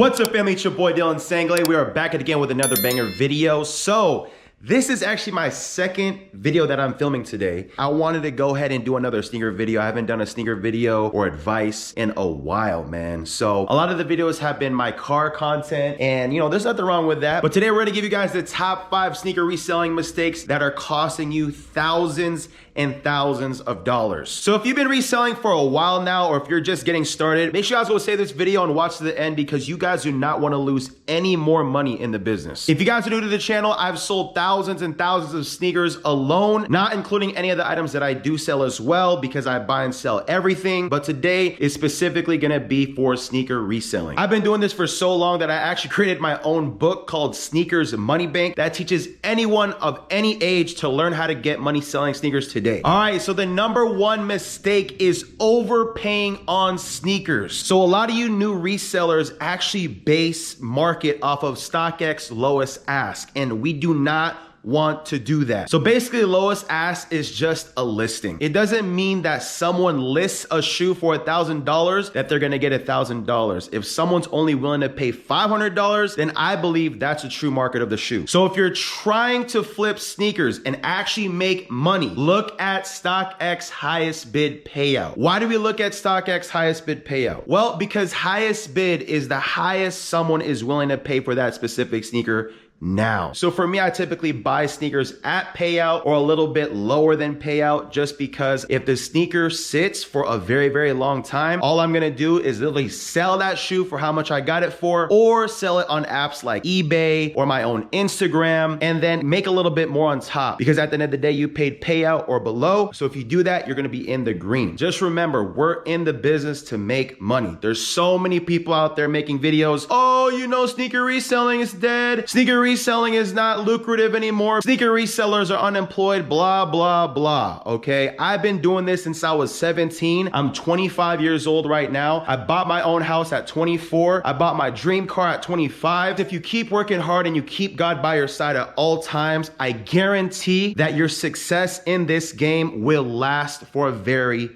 What's up, family? It's your boy DSanglay. We are back again with another banger video. So this is actually my second video that I'm filming today. I wanted to go ahead and do another sneaker video. I haven't done a sneaker video or advice in a while, man. So a lot of the videos have been my car content, and you know, there's nothing wrong with that. But today we're gonna give you guys the top 5 sneaker reselling mistakes that are costing you thousands and thousands of dollars. So if you've been reselling for a while now, or if you're just getting started, make sure you guys go save this video and watch to the end, because you guys do not want to lose any more money in the business. If you guys are new to the channel, I've sold thousands and thousands of sneakers alone, not including any of the items that I do sell as well, because I buy and sell everything. But today is specifically gonna be for sneaker reselling. I've been doing this for so long that I actually created my own book called Sneakers Money Bank that teaches anyone of any age to learn how to get money selling sneakers today. All right, so the number one mistake is overpaying on sneakers. So a lot of you new resellers actually base market off of StockX lowest ask, and we do not want to do that. So basically, lowest ask is just a listing. It doesn't mean that someone lists a shoe for $1,000 that they're gonna get $1,000. If someone's only willing to pay $500, then I believe that's a true market of the shoe. So if you're trying to flip sneakers and actually make money, look at StockX highest bid payout. Why do we look at StockX highest bid payout? Well, because highest bid is the highest someone is willing to pay for that specific sneaker now. So for me, I typically buy sneakers at payout or a little bit lower than payout, just because if the sneaker sits for a very, very long time, all I'm gonna do is literally sell that shoe for how much I got it for, or sell it on apps like eBay or my own Instagram, and then make a little bit more on top, because at the end of the day, you paid payout or below. So if you do that, you're gonna be in the green. Just remember, we're in the business to make money. There's so many people out there making videos. Oh, you know, sneaker reselling is dead. Sneaker reselling is not lucrative anymore. Sneaker resellers are unemployed, blah, blah, blah, okay? I've been doing this since I was 17. I'm 25 years old right now. I bought my own house at 24. I bought my dream car at 25. If you keep working hard and you keep God by your side at all times, I guarantee that your success in this game will last for a very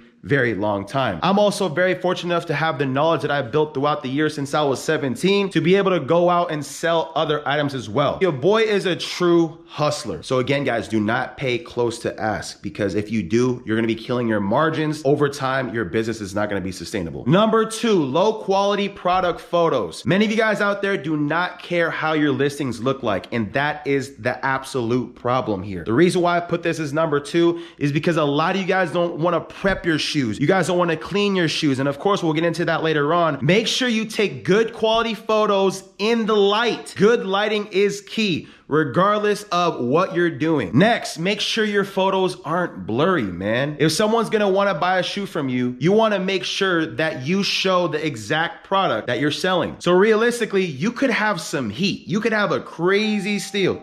long time. I'm also very fortunate enough to have the knowledge that I've built throughout the years since I was 17 to be able to go out and sell other items as well. Your boy is a true hustler. So again, guys, do not pay close to ask, because if you do, you're gonna be killing your margins. Over time, your business is not gonna be sustainable. Number 2, low quality product photos. Many of you guys out there do not care how your listings look like, and that is the absolute problem here. The reason why I put this as number 2 is because a lot of you guys don't wanna prep your shoes. You guys don't want to clean your shoes. And of course, we'll get into that later on. Make sure you take good quality photos in the light. Good lighting is key, regardless of what you're doing. Next, make sure your photos aren't blurry, man. If someone's gonna want to buy a shoe from you, you want to make sure that you show the exact product that you're selling. So realistically, you could have some heat. You could have a crazy steal.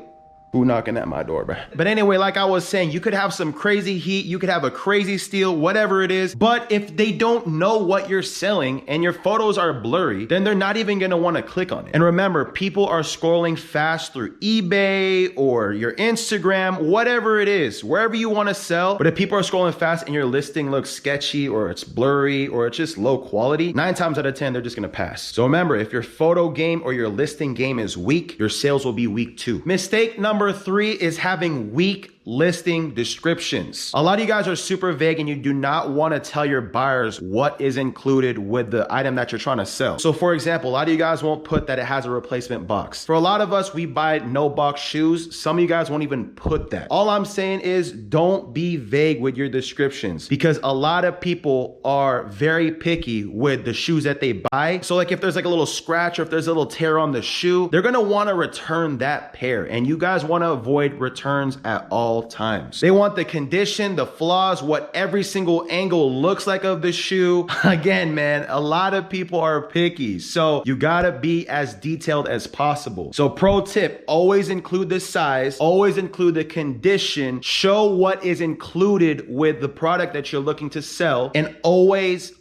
Who knocking at my door, bro? But anyway, like I was saying, you could have some crazy heat, you could have a crazy steal, whatever it is. But if they don't know what you're selling and your photos are blurry, then they're not even gonna wanna click on it. And remember, people are scrolling fast through eBay or your Instagram, whatever it is, wherever you wanna sell. But if people are scrolling fast and your listing looks sketchy, or it's blurry, or it's just low quality, 9 times out of 10, they're just gonna pass. So remember, if your photo game or your listing game is weak, your sales will be weak too. Mistake number 3 is having weak listing descriptions. A lot of you guys are super vague and you do not want to tell your buyers what is included with the item that you're trying to sell. So for example, a lot of you guys won't put that it has a replacement box. For a lot of us, we buy no box shoes. Some of you guys won't even put that. All I'm saying is don't be vague with your descriptions, because a lot of people are very picky with the shoes that they buy. So like if there's like a little scratch or if there's a little tear on the shoe, they're going to want to return that pair, and you guys want to avoid returns at all times. They want the condition, the flaws, what every single angle looks like of the shoe. Again, man, a lot of people are picky, so you gotta be as detailed as possible. So pro tip, always include the size, always include the condition, show what is included with the product that you're looking to sell, and always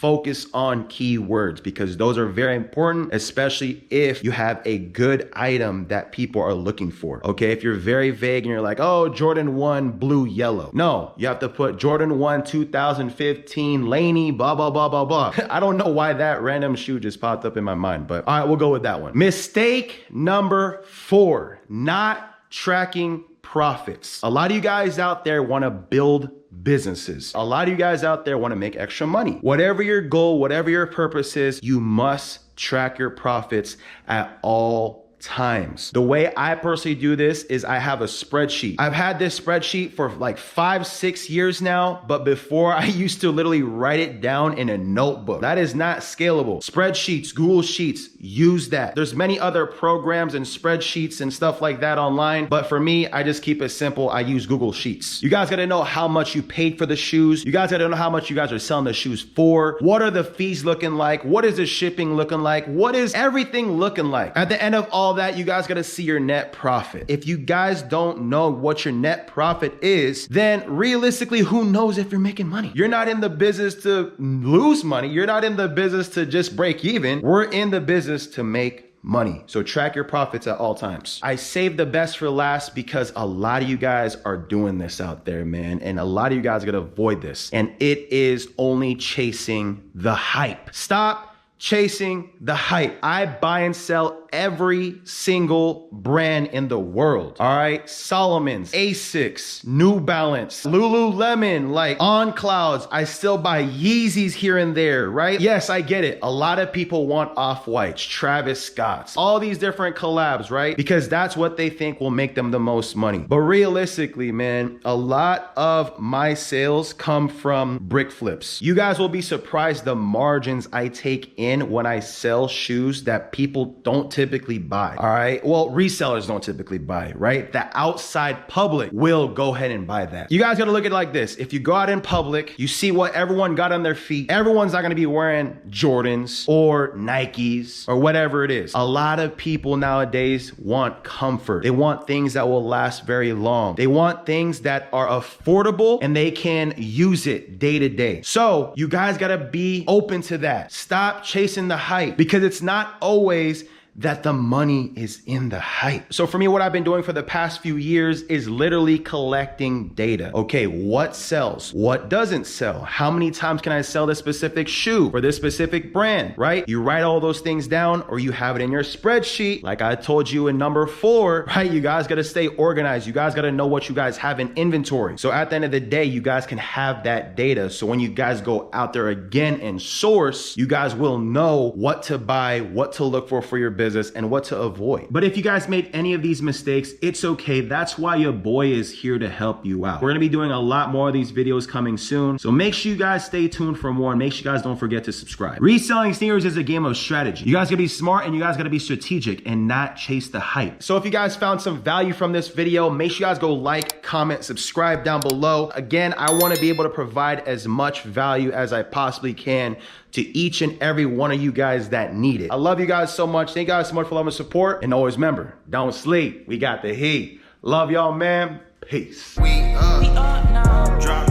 focus on keywords because those are very important, especially if you have a good item that people are looking for. Okay, if you're very vague and you're like, oh, Jordan 1 blue yellow. No, you have to put Jordan 1 2015 Laney, blah, blah, blah, blah, blah. I don't know why that random shoe just popped up in my mind, but all right, we'll go with that one. Mistake number 4, not tracking profits. A lot of you guys out there want to build businesses. A lot of you guys out there want to make extra money. Whatever your goal, whatever your purpose is, you must track your profits at all times. The way I personally do this is I have a spreadsheet. I've had this spreadsheet for like 5-6 years now, but before I used to literally write it down in a notebook. That is not scalable. Spreadsheets, Google Sheets, use that. There's many other programs and spreadsheets and stuff like that online, but for me, I just keep it simple. I use Google Sheets. You guys gotta know how much you paid for the shoes. You guys gotta know how much you guys are selling the shoes for. What are the fees looking like? What is the shipping looking like? What is everything looking like? At the end of all that, you guys got to see your net profit. If you guys don't know what your net profit is, then realistically, who knows if you're making money? You're not in the business to lose money. You're not in the business to just break even. We're in the business to make money. So track your profits at all times. I saved the best for last because a lot of you guys are doing this out there, man. And a lot of you guys are going to avoid this. And it is only chasing the hype. Stop chasing the hype. I buy and sell every single brand in the world. All right. Solomon's, Asics, New Balance, Lululemon, like On Clouds. I still buy Yeezys here and there, right? Yes, I get it. A lot of people want Off-Whites, Travis Scott's, all these different collabs, right? Because that's what they think will make them the most money. But realistically, man, a lot of my sales come from brick flips. You guys will be surprised the margins I take in when I sell shoes that people don't typically buy. All right. Well, resellers don't typically buy, right? The outside public will go ahead and buy that. You guys got to look at it like this. If you go out in public, you see what everyone got on their feet. Everyone's not going to be wearing Jordans or Nikes or whatever it is. A lot of people nowadays want comfort. They want things that will last very long. They want things that are affordable and they can use it day to day. So you guys got to be open to that. Stop chasing the hype because it's not always that the money is in the hype. So for me, what I've been doing for the past few years is literally collecting data. Okay, what sells? What doesn't sell? How many times can I sell this specific shoe for this specific brand, right? You write all those things down or you have it in your spreadsheet. Like I told you in number 4, right? You guys got to stay organized. You guys got to know what you guys have in inventory. So at the end of the day, you guys can have that data. So when you guys go out there again and source, you guys will know what to buy, what to look for your business, and what to avoid. But if you guys made any of these mistakes, it's okay. That's why your boy is here to help you out. We're gonna be doing a lot more of these videos coming soon. So make sure you guys stay tuned for more and make sure you guys don't forget to subscribe. Reselling sneakers is a game of strategy. You guys gotta be smart and you guys gotta be strategic and not chase the hype. So if you guys found some value from this video, make sure you guys go like, comment, subscribe down below. Again, I wanna be able to provide as much value as I possibly can to each and every one of you guys that need it. I love you guys so much. Thank you guys so much for love and support. And always remember, don't sleep. We got the heat. Love y'all, man. Peace. We up now. Drop